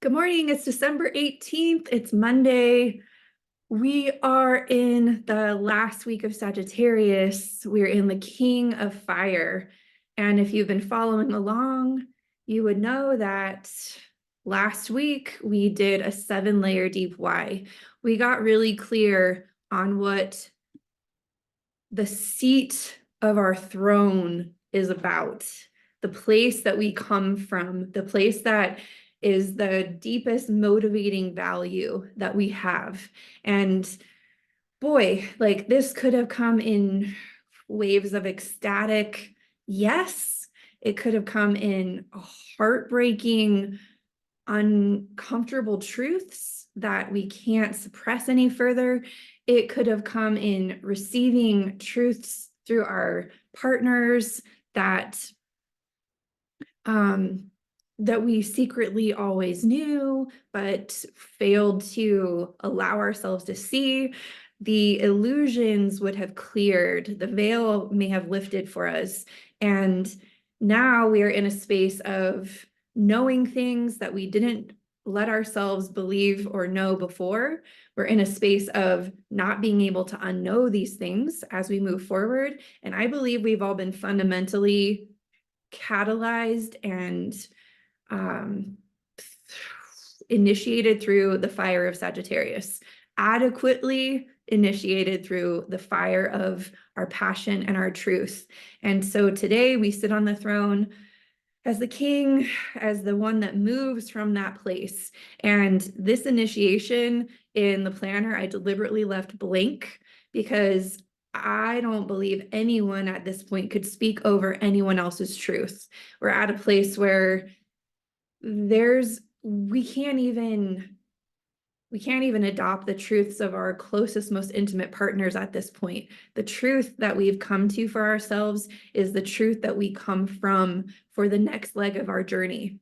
Good morning. It's December 18th. It's Monday. We are in the last week of Sagittarius. We're in the King of Fire. And if you've been following along, you would know that last week we did a 7-layer deep why. We got really clear on what the seat of our throne is about, the place that we come from, the place that is the deepest motivating value that we have. And boy, like this could have come in waves of ecstatic yes. It could have come in heartbreaking, uncomfortable truths that we can't suppress any further. It could have come in receiving truths through our partners that that we secretly always knew, but failed to allow ourselves to see. The illusions would have cleared, the veil may have lifted for us. And now we are in a space of knowing things that we didn't let ourselves believe or know before. We're in a space of not being able to unknow these things as we move forward. And I believe we've all been fundamentally catalyzed and initiated through the fire of Sagittarius, adequately initiated through the fire of our passion and our truth. And so today we sit on the throne as the king, as the one that moves from that place. And this initiation in the planner, I deliberately left blank because I don't believe anyone at this point could speak over anyone else's truth. We're at a place where we can't even adopt the truths of our closest, most intimate partners at this point. The truth that we've come to for ourselves is the truth that we come from for the next leg of our journey.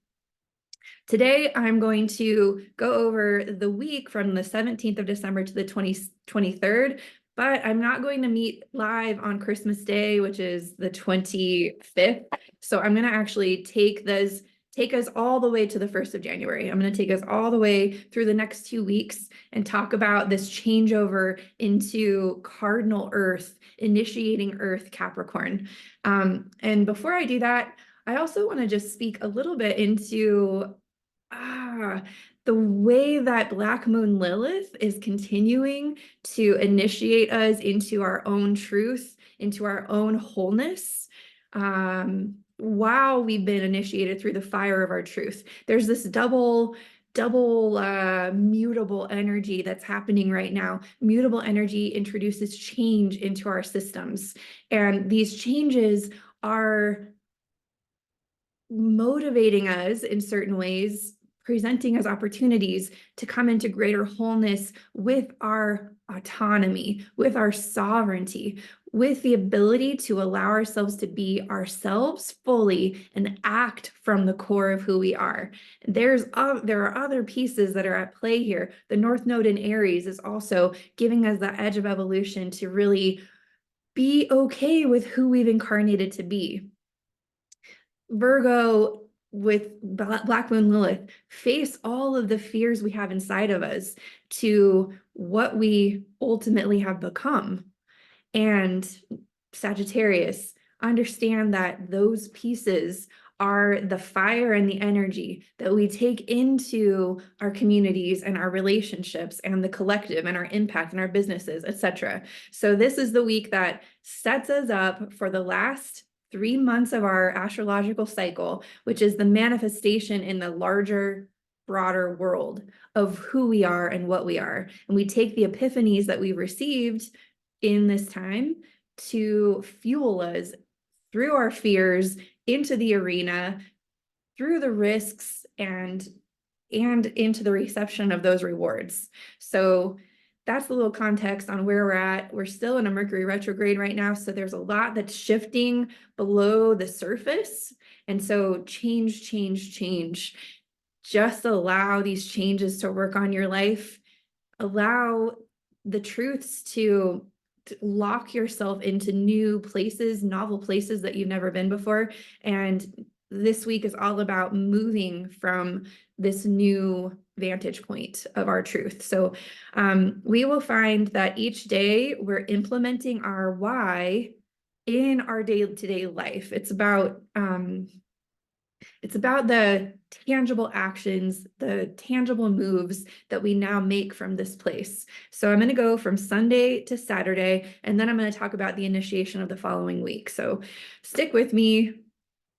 Today, I'm going to go over the week from the 17th of December to the 23rd, but I'm not going to meet live on Christmas Day, which is the 25th. So I'm going to actually take us all the way to the 1st of January. I'm going to take us all the way through the next 2 weeks and talk about this changeover into cardinal Earth, initiating Earth Capricorn. And before I do that, I also want to just speak a little bit into the way that Black Moon Lilith is continuing to initiate us into our own truth, into our own wholeness. While we've been initiated through the fire of our truth, there's this double mutable energy that's happening right now. Mutable energy introduces change into our systems, and these changes are motivating us in certain ways, presenting us opportunities to come into greater wholeness with our autonomy, with our sovereignty, with the ability to allow ourselves to be ourselves fully and act from the core of who we are. There are other pieces that are at play here. The North Node in Aries is also giving us that edge of evolution to really be okay with who we've incarnated to be. Virgo with Black Moon Lilith face all of the fears we have inside of us to what we ultimately have become. And Sagittarius, understand that those pieces are the fire and the energy that we take into our communities and our relationships and the collective and our impact and our businesses, etc. So this is the week that sets us up for the last 3 months of our astrological cycle, which is the manifestation in the larger, broader world of who we are and what we are. And we take the epiphanies that we've received in this time to fuel us through our fears into the arena, through the risks, and into the reception of those rewards. So that's a little context on where we're at. We're still in a Mercury retrograde right now, so there's a lot that's shifting below the surface. And so change. Just allow these changes to work on your life. Allow the truths to lock yourself into new places, novel places that you've never been before, and this week is all about moving from this new vantage point of our truth. So we will find that each day we're implementing our why in our day-to-day life. It's about the tangible actions, the tangible moves that we now make from this place. So I'm going to go from Sunday to Saturday, and then I'm going to talk about the initiation of the following week. So stick with me,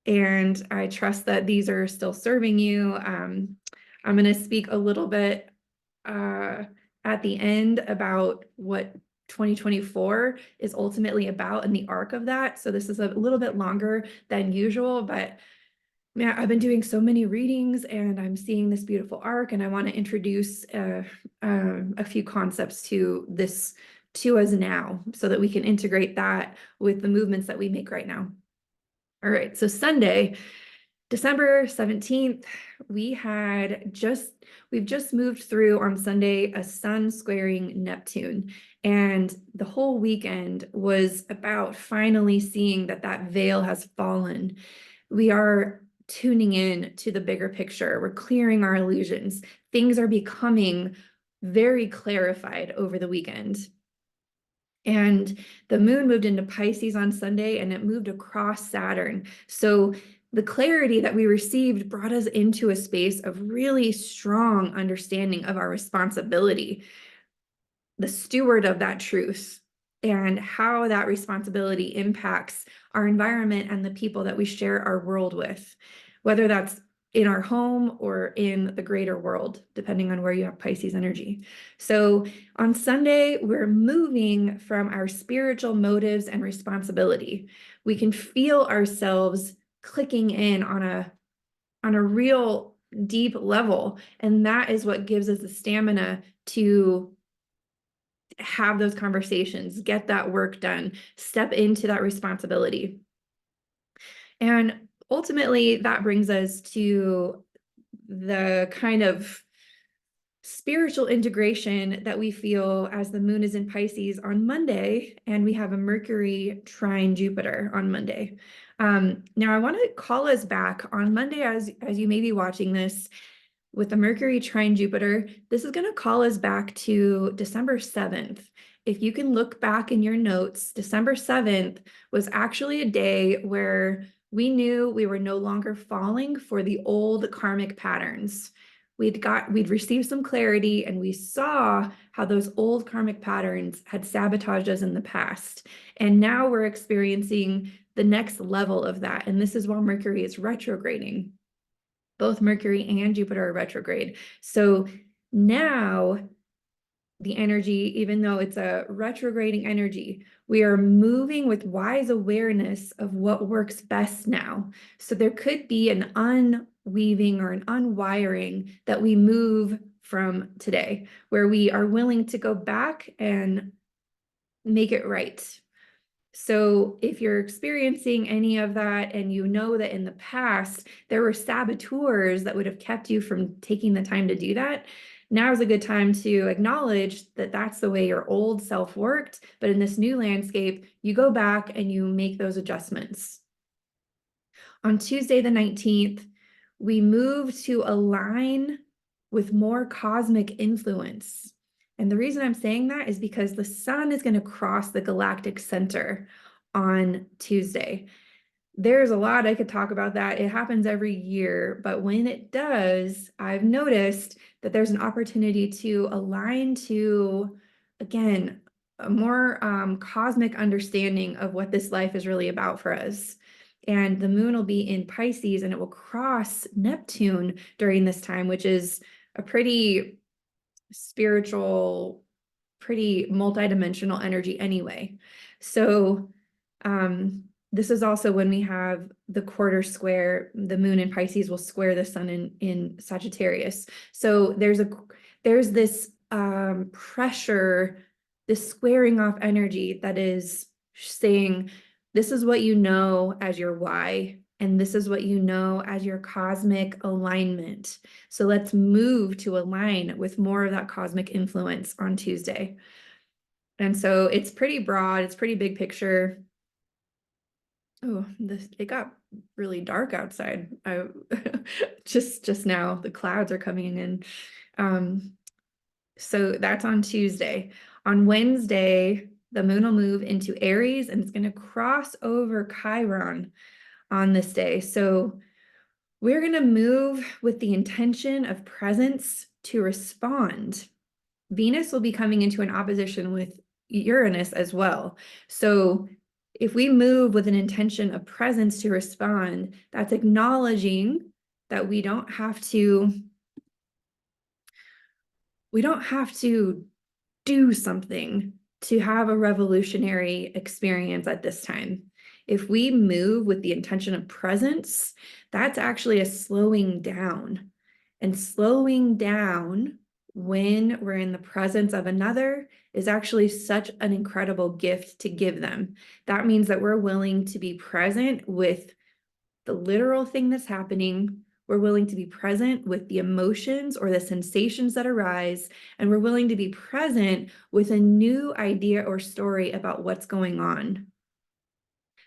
and I trust that these are still serving you. I'm going to speak a little bit at the end about what 2024 is ultimately about and the arc of that. So this is a little bit longer than usual, but man, I've been doing so many readings and I'm seeing this beautiful arc, and I want to introduce a few concepts to this to us now so that we can integrate that with the movements that we make right now. All right, so Sunday, December 17th, we've just moved through on Sunday a sun squaring Neptune. And the whole weekend was about finally seeing that veil has fallen. We are tuning in to the bigger picture. We're clearing our illusions. Things are becoming very clarified over the weekend. And the moon moved into Pisces on Sunday, and it moved across Saturn. So the clarity that we received brought us into a space of really strong understanding of our responsibility, the steward of that truth, and how that responsibility impacts our environment and the people that we share our world with, whether that's in our home or in the greater world, depending on where you have Pisces energy. So on Sunday, we're moving from our spiritual motives and responsibility. We can feel ourselves clicking in on a real deep level, and that is what gives us the stamina to have those conversations, get that work done, step into that responsibility. And ultimately, that brings us to the kind of spiritual integration that we feel as the moon is in Pisces on Monday, and we have a Mercury trine Jupiter on Monday. Now, I want to call us back on Monday as you may be watching this. With the Mercury trine Jupiter, this is going to call us back to December 7th. If you can look back in your notes, December 7th was actually a day where we knew we were no longer falling for the old karmic patterns. We'd received some clarity, and we saw how those old karmic patterns had sabotaged us in the past. And now we're experiencing the next level of that. And this is while Mercury is retrograding. Both Mercury and Jupiter are retrograde. So now the energy, even though it's a retrograding energy, we are moving with wise awareness of what works best now. So there could be an unweaving or an unwiring that we move from today, where we are willing to go back and make it right. So if you're experiencing any of that, and you know that in the past there were saboteurs that would have kept you from taking the time to do that, now is a good time to acknowledge that that's the way your old self worked. But in this new landscape, you go back and you make those adjustments. On Tuesday, the 19th, we move to align with more cosmic influence. And the reason I'm saying that is because the sun is going to cross the galactic center on Tuesday. There's a lot I could talk about that. It happens every year, but when it does, I've noticed that there's an opportunity to align to, again, a more cosmic understanding of what this life is really about for us. And the moon will be in Pisces, and it will cross Neptune during this time, which is a pretty spiritual, pretty multidimensional energy anyway. So this is also when we have the quarter square. The moon in Pisces will square the sun in Sagittarius. So there's this pressure, this squaring off energy that is saying, this is what you know as your why, and this is what you know as your cosmic alignment. So let's move to align with more of that cosmic influence on Tuesday. And so it's pretty broad, it's pretty big picture. Oh, it got really dark outside. I just now the clouds are coming in. So that's on Tuesday. On Wednesday, the moon will move into Aries and it's going to cross over Chiron on this day. So we're going to move with the intention of presence to respond. Venus will be coming into an opposition with Uranus as well. So if we move with an intention of presence to respond, that's acknowledging that we don't have to do something to have a revolutionary experience at this time. If we move with the intention of presence, that's actually a slowing down. And slowing down when we're in the presence of another is actually such an incredible gift to give them. That means that we're willing to be present with the literal thing that's happening. We're willing to be present with the emotions or the sensations that arise, and we're willing to be present with a new idea or story about what's going on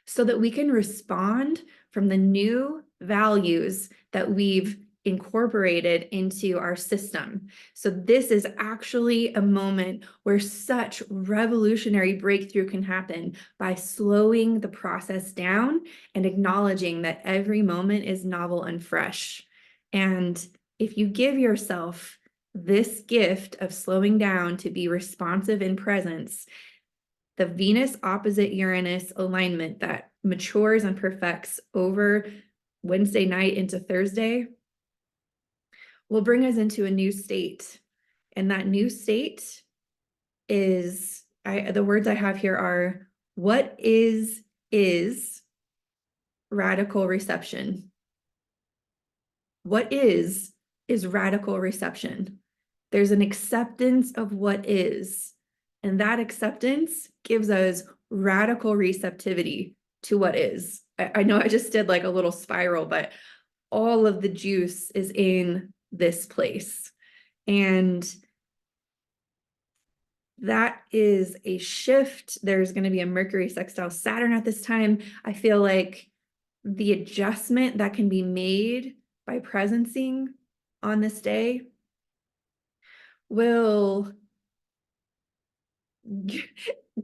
so that we can respond from the new values that we've incorporated into our system. So this is actually a moment where such revolutionary breakthrough can happen by slowing the process down and acknowledging that every moment is novel and fresh. And if you give yourself this gift of slowing down to be responsive in presence, the Venus opposite Uranus alignment that matures and perfects over Wednesday night into Thursday will bring us into a new state. And that new state is, the words I have here are, what is radical reception. What is radical reception. There's an acceptance of what is, and that acceptance gives us radical receptivity to what is. I know I just did like a little spiral, but all of the juice is in this place. And that is a shift. There's going to be a Mercury sextile Saturn at this time. I feel like the adjustment that can be made by presencing on this day will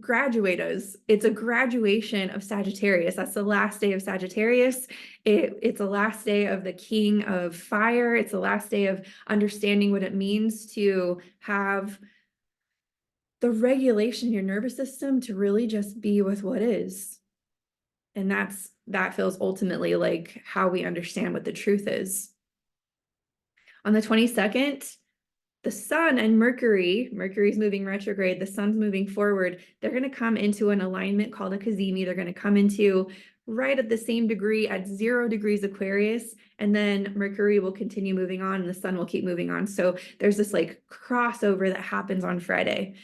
graduate us. It's a graduation of Sagittarius. That's the last day of Sagittarius. It's the last day of the king of fire. It's the last day of understanding what it means to have the regulation in your nervous system to really just be with what is. And that feels ultimately like how we understand what the truth is. On the 22nd, the sun and Mercury's moving retrograde, the sun's moving forward, they're going to come into an alignment called a cazimi. They're going to come into right at the same degree at 0 degrees Aquarius, and then Mercury will continue moving on and the sun will keep moving on. So there's this like crossover that happens on Friday,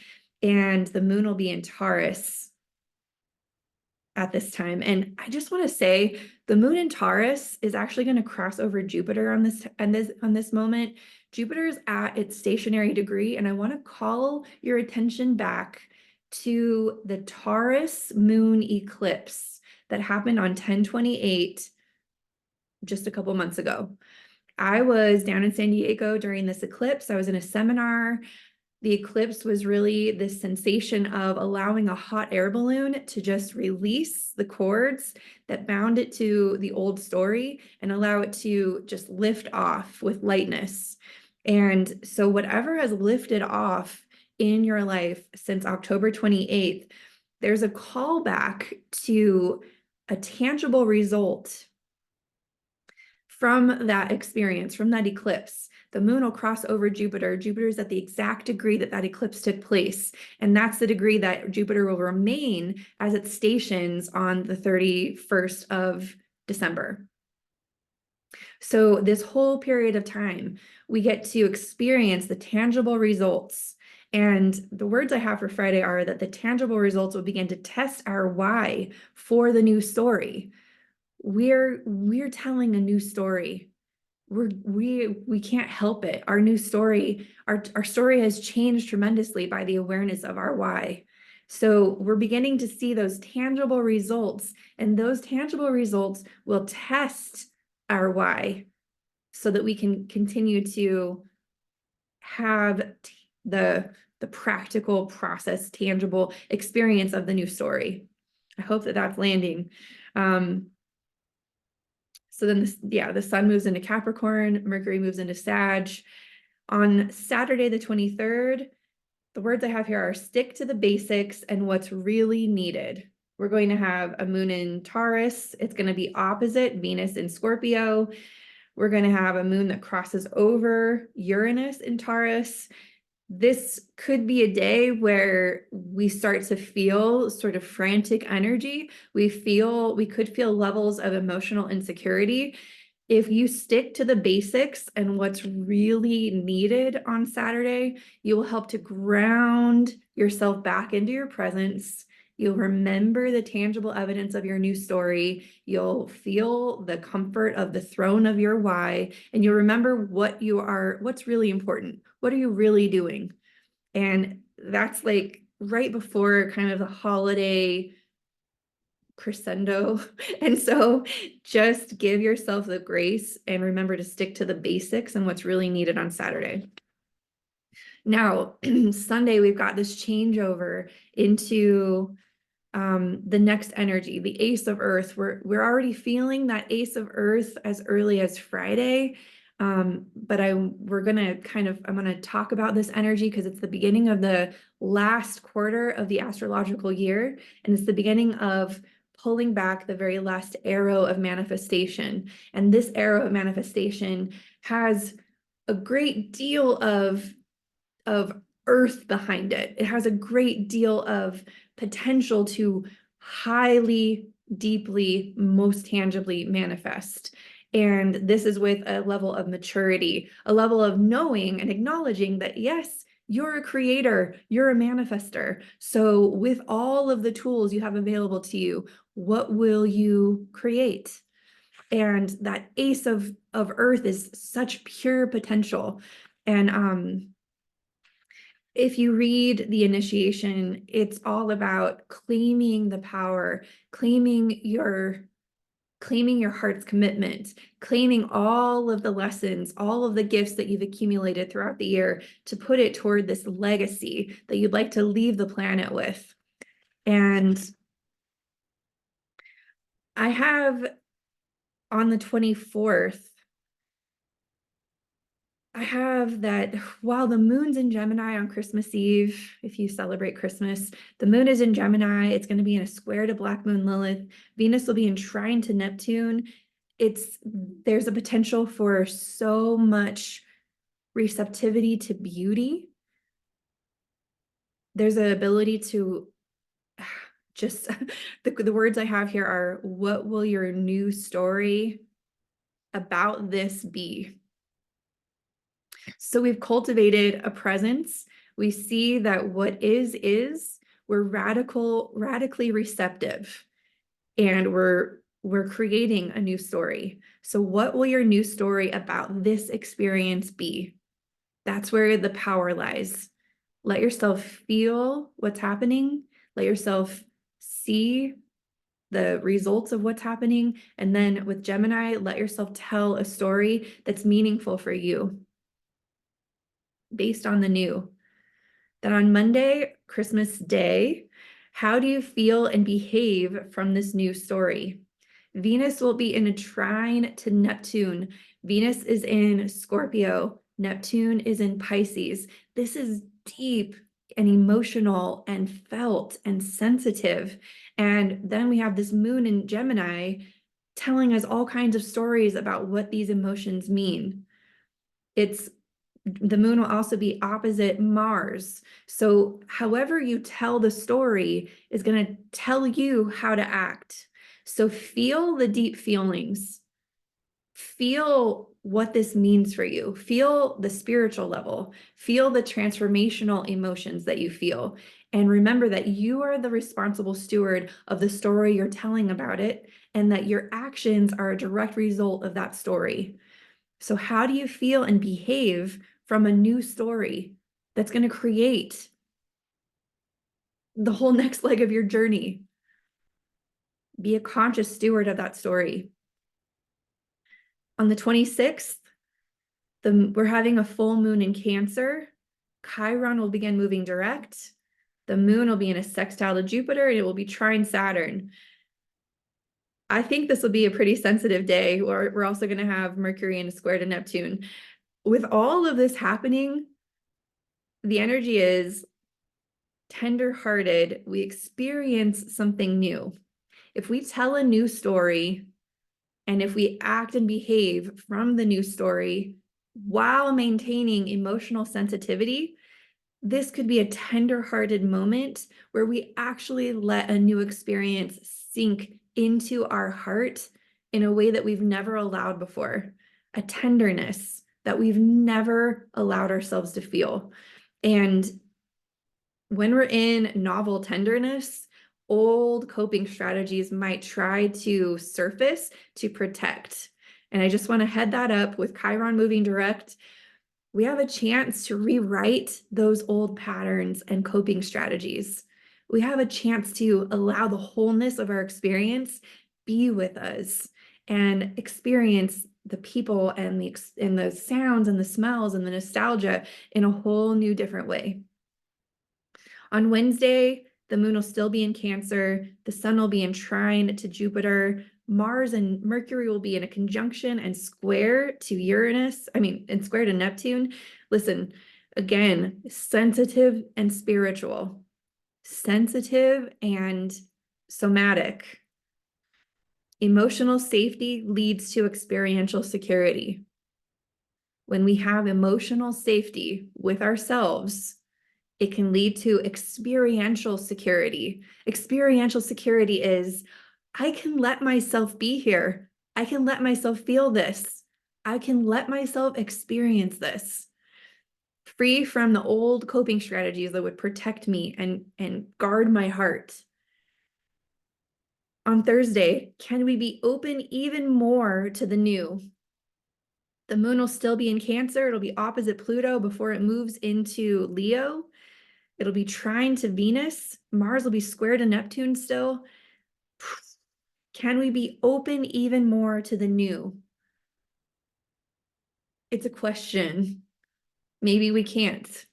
and the moon will be in Taurus at this time. And I just want to say the moon in Taurus is actually going to cross over Jupiter on this moment. Jupiter is at its stationary degree, and I want to call your attention back to the Taurus moon eclipse that happened on 10/28 just a couple months ago. I was down in San Diego during this eclipse. I was in a seminar. The eclipse was really this sensation of allowing a hot air balloon to just release the cords that bound it to the old story and allow it to just lift off with lightness. And so whatever has lifted off in your life since October 28th, there's a callback to a tangible result from that experience, from that eclipse. The moon will cross over Jupiter. Jupiter is at the exact degree that that eclipse took place. And that's the degree that Jupiter will remain as it stations on the 31st of December. So this whole period of time, we get to experience the tangible results. And the words I have for Friday are that the tangible results will begin to test our why for the new story. We're telling a new story. We can't help it. Our new story, our story has changed tremendously by the awareness of our why. So we're beginning to see those tangible results, and those tangible results will test our why so that we can continue to have the practical process, tangible experience of the new story. I hope that that's landing. So then, the sun moves into Capricorn, Mercury moves into Sag. On Saturday, the 23rd, the words I have here are stick to the basics and what's really needed. We're going to have a moon in Taurus. It's going to be opposite Venus in Scorpio. We're going to have a moon that crosses over Uranus in Taurus. This could be a day where we start to feel sort of frantic energy. We could feel levels of emotional insecurity. If you stick to the basics and what's really needed on Saturday, you will help to ground yourself back into your presence. You'll remember the tangible evidence of your new story. You'll feel the comfort of the throne of your why, and you'll remember what's really important. What are you really doing? And that's like right before kind of the holiday crescendo. And so just give yourself the grace and remember to stick to the basics and what's really needed on Saturday. Now, Sunday, we've got this changeover into the next energy, the Ace of Earth. We're already feeling that Ace of Earth as early as Friday. But I'm gonna talk about this energy because it's the beginning of the last quarter of the astrological year, and it's the beginning of pulling back the very last arrow of manifestation. And this arrow of manifestation has a great deal of earth behind it. It has a great deal of potential to highly, deeply, most tangibly manifest. And this is with a level of maturity, a level of knowing and acknowledging that, yes, you're a creator, you're a manifester. So with all of the tools you have available to you, what will you create? And that ace of earth is such pure potential. And if you read the initiation, it's all about claiming the power, claiming your heart's commitment, claiming all of the lessons, all of the gifts that you've accumulated throughout the year to put it toward this legacy that you'd like to leave the planet with. And I have on the 24th, I have that while the moon's in Gemini on Christmas Eve, if you celebrate Christmas, the moon is in Gemini. It's going to be in a square to Black Moon Lilith. Venus will be in trine to Neptune. There's a potential for so much receptivity to beauty. There's an ability to just, the words I have here are, what will your new story about this be? So we've cultivated a presence. We see that what is, we're radically receptive, and we're creating a new story. So what will your new story about this experience be? That's where the power lies. Let yourself feel what's happening. Let yourself see the results of what's happening. And then with Gemini, let yourself tell a story that's meaningful for you based on the new. Then on Monday, Christmas Day, how do you feel and behave from this new story? Venus will be in a trine to Neptune. Venus is in Scorpio. Neptune is in Pisces. This is deep and emotional and felt and sensitive. And then we have this moon in Gemini telling us all kinds of stories about what these emotions mean. The moon will also be opposite Mars. So however you tell the story is going to tell you how to act. So feel the deep feelings. Feel what this means for you. Feel the spiritual level. Feel the transformational emotions that you feel. And remember that you are the responsible steward of the story you're telling about it, and that your actions are a direct result of that story. So how do you feel and behave from a new story that's going to create the whole next leg of your journey. Be a conscious steward of that story. On the 26th, we're having a full moon in Cancer. Chiron will begin moving direct. The moon will be in a sextile to Jupiter, and it will be trine Saturn. I think this will be a pretty sensitive day. We're also going to have Mercury in a square to Neptune. With all of this happening, the energy is tender-hearted. We experience something new. If we tell a new story, and if we act and behave from the new story while maintaining emotional sensitivity, this could be a tender-hearted moment where we actually let a new experience sink into our heart in a way that we've never allowed before, a tenderness that we've never allowed ourselves to feel. And when we're in novel tenderness, old coping strategies might try to surface to protect. And I just want to head that up with Chiron moving direct. We have a chance to rewrite those old patterns and coping strategies. We have a chance to allow the wholeness of our experience be with us and experience the people and the sounds and the smells and the nostalgia in a whole new different way. On Wednesday, the moon will still be in Cancer. The sun will be in trine to Jupiter. Mars and Mercury will be in a conjunction and square to Uranus, and square to Neptune. Listen, again, sensitive and spiritual, sensitive and somatic. Emotional safety leads to experiential security. When we have emotional safety with ourselves, it can lead to experiential security. Experiential security is, I can let myself be here. I can let myself feel this. I can let myself experience this. Free from the old coping strategies that would protect me and guard my heart. On Thursday, can we be open even more to the new? The moon will still be in Cancer. It'll be opposite Pluto before it moves into Leo. It'll be trine to Venus. Mars will be square to Neptune still. Can we be open even more to the new? It's a question. Maybe we can't.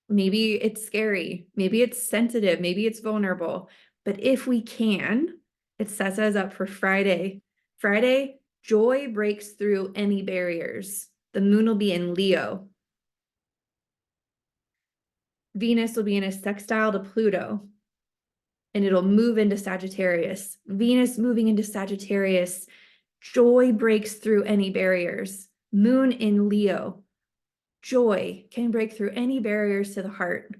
Maybe it's scary. Maybe it's sensitive. Maybe it's vulnerable. But if we can, it sets us up for Friday. Friday, joy breaks through any barriers. The moon will be in Leo. Venus will be in a sextile to Pluto, and it'll move into Sagittarius. Venus moving into Sagittarius, joy breaks through any barriers. Moon in Leo, joy can break through any barriers to the heart.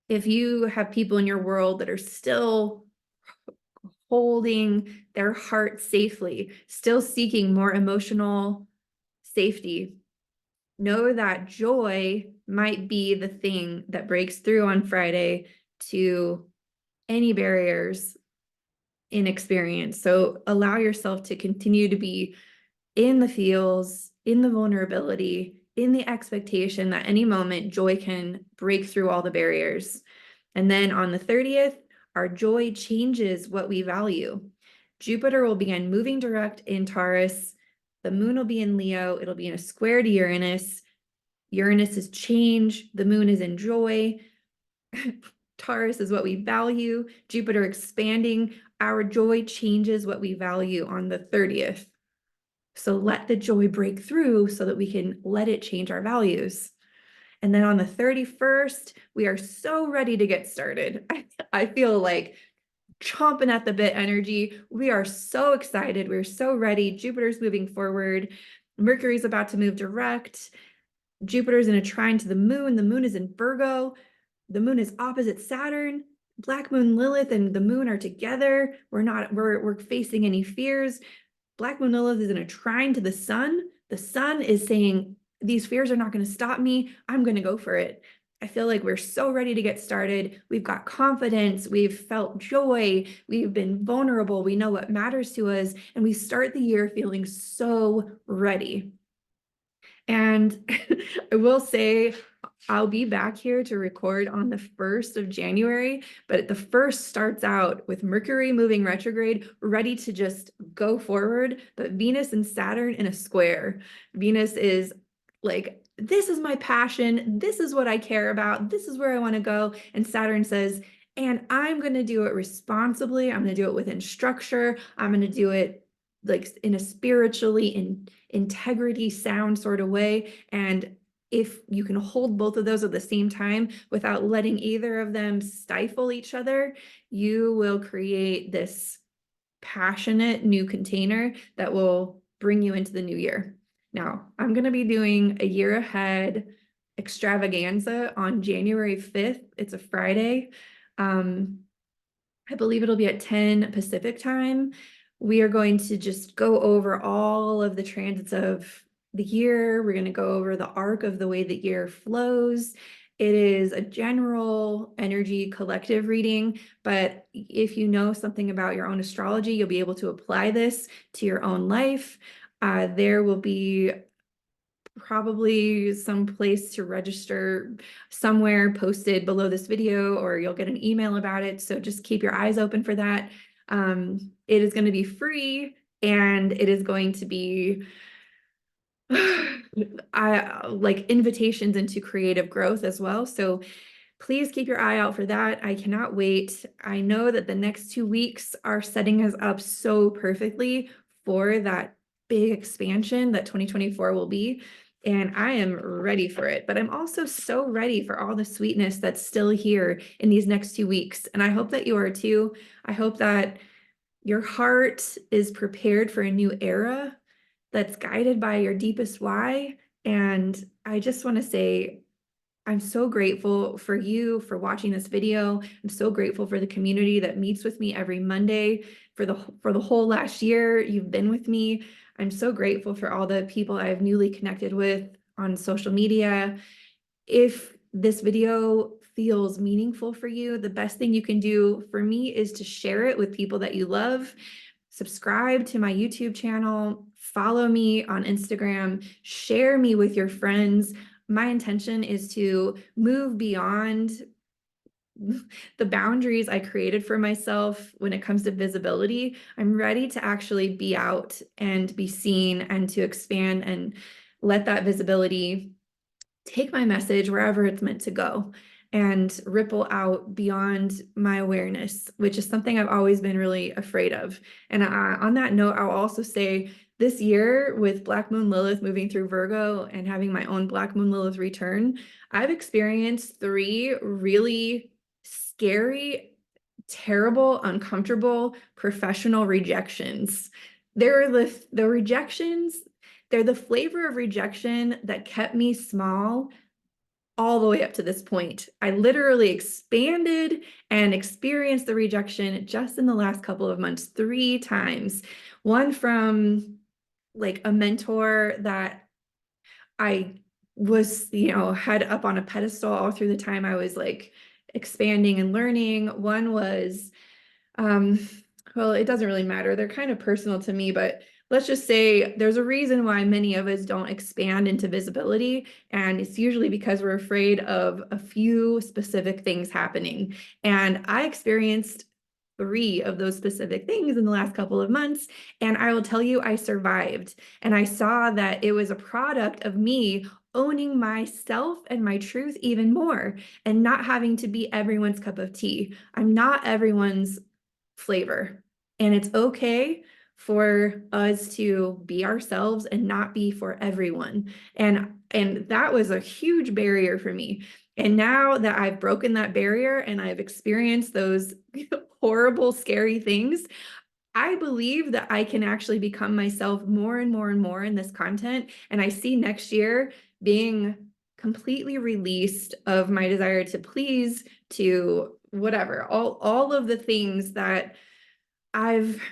If you have people in your world that are still holding their heart safely, still seeking more emotional safety, know that joy might be the thing that breaks through on Friday to any barriers in experience. So allow yourself to continue to be in the feels, in the vulnerability, in the expectation that any moment joy can break through all the barriers. And then on the 30th, our joy changes what we value. Jupiter will begin moving direct in Taurus. The moon will be in Leo. It'll be in a square to Uranus. Uranus is change. The moon is in joy. Taurus is what we value. Jupiter expanding. Our joy changes what we value on the 30th. So let the joy break through so that we can let it change our values. And then on the 31st, we are so ready to get started. I feel like chomping at the bit energy. We are so excited. We're so ready. Jupiter's moving forward. Mercury's about to move direct. Jupiter's in a trine to the moon. The moon is in Virgo. The moon is opposite Saturn. Black moon Lilith and the moon are together. We're facing any fears. Black moon Lilith is in a trine to the sun. The sun is saying, these fears are not going to stop me. I'm going to go for it. I feel like we're so ready to get started. We've got confidence. We've felt joy. We've been vulnerable. We know what matters to us. And we start the year feeling so ready. And I will say, I'll be back here to record on the 1st of January, but the 1st starts out with Mercury moving retrograde, ready to just go forward, but Venus and Saturn in a square. Venus is like, this is my passion. This is what I care about. This is where I want to go. And Saturn says, and I'm going to do it responsibly. I'm going to do it within structure. I'm going to do it like in a spiritually in integrity sound sort of way. And if you can hold both of those at the same time without letting either of them stifle each other, you will create this passionate new container that will bring you into the new year. Now, I'm going to be doing a year ahead extravaganza on January 5th. It's a Friday. I believe it'll be at 10 Pacific time. We are going to just go over all of the transits of the year. We're going to go over the arc of the way the year flows. It is a general energy collective reading, but if you know something about your own astrology, you'll be able to apply this to your own life. There will be probably some place to register somewhere posted below this video, or you'll get an email about it. So just keep your eyes open for that. It is going to be free, and it is going to be like invitations into creative growth as well. So please keep your eye out for that. I cannot wait. I know that the next 2 weeks are setting us up so perfectly for that big expansion that 2024 will be. And I am ready for it, but I'm also so ready for all the sweetness that's still here in these next 2 weeks. And I hope that you are too. I hope that your heart is prepared for a new era that's guided by your deepest why. And I just want to say, I'm so grateful for you for watching this video. I'm so grateful for the community that meets with me every Monday for the whole last year. You've been with me. I'm so grateful for all the people I've newly connected with on social media. If this video feels meaningful for you, the best thing you can do for me is to share it with people that you love. Subscribe to my YouTube channel, follow me on Instagram, share me with your friends. My intention is to move beyond the boundaries I created for myself when it comes to visibility. I'm ready to actually be out and be seen and to expand and let that visibility take my message wherever it's meant to go and ripple out beyond my awareness, which is something I've always been really afraid of. And on that note, I'll also say this year with Black Moon Lilith moving through Virgo and having my own Black Moon Lilith return, I've experienced 3 really scary, terrible, uncomfortable professional rejections. They're the rejections, they're the flavor of rejection that kept me small all the way up to this point. I literally expanded and experienced the rejection just in the last couple of months 3 times. One from like a mentor that I was, had up on a pedestal all through the time I was like expanding and learning. One was, well, it doesn't really matter. They're kind of personal to me, but let's just say there's a reason why many of us don't expand into visibility. And it's usually because we're afraid of a few specific things happening. And I experienced 3 of those specific things in the last couple of months. And I will tell you, I survived. And I saw that it was a product of me owning myself and my truth even more and not having to be everyone's cup of tea. I'm not everyone's flavor. And it's okay for us to be ourselves and not be for everyone. And that was a huge barrier for me. And now that I've broken that barrier and I've experienced those horrible, scary things, I believe that I can actually become myself more and more and more in this content. And I see next year being completely released of my desire to please, to whatever, all of the things that I've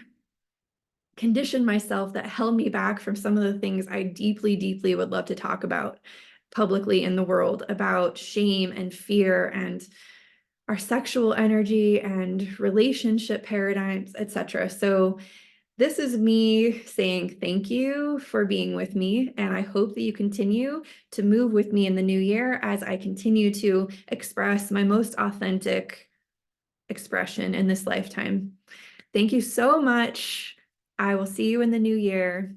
conditioned myself that held me back from some of the things I deeply, deeply would love to talk about publicly in the world, about shame and fear and our sexual energy and relationship paradigms, etc. So this is me saying thank you for being with me. And I hope that you continue to move with me in the new year as I continue to express my most authentic expression in this lifetime. Thank you so much. I will see you in the new year.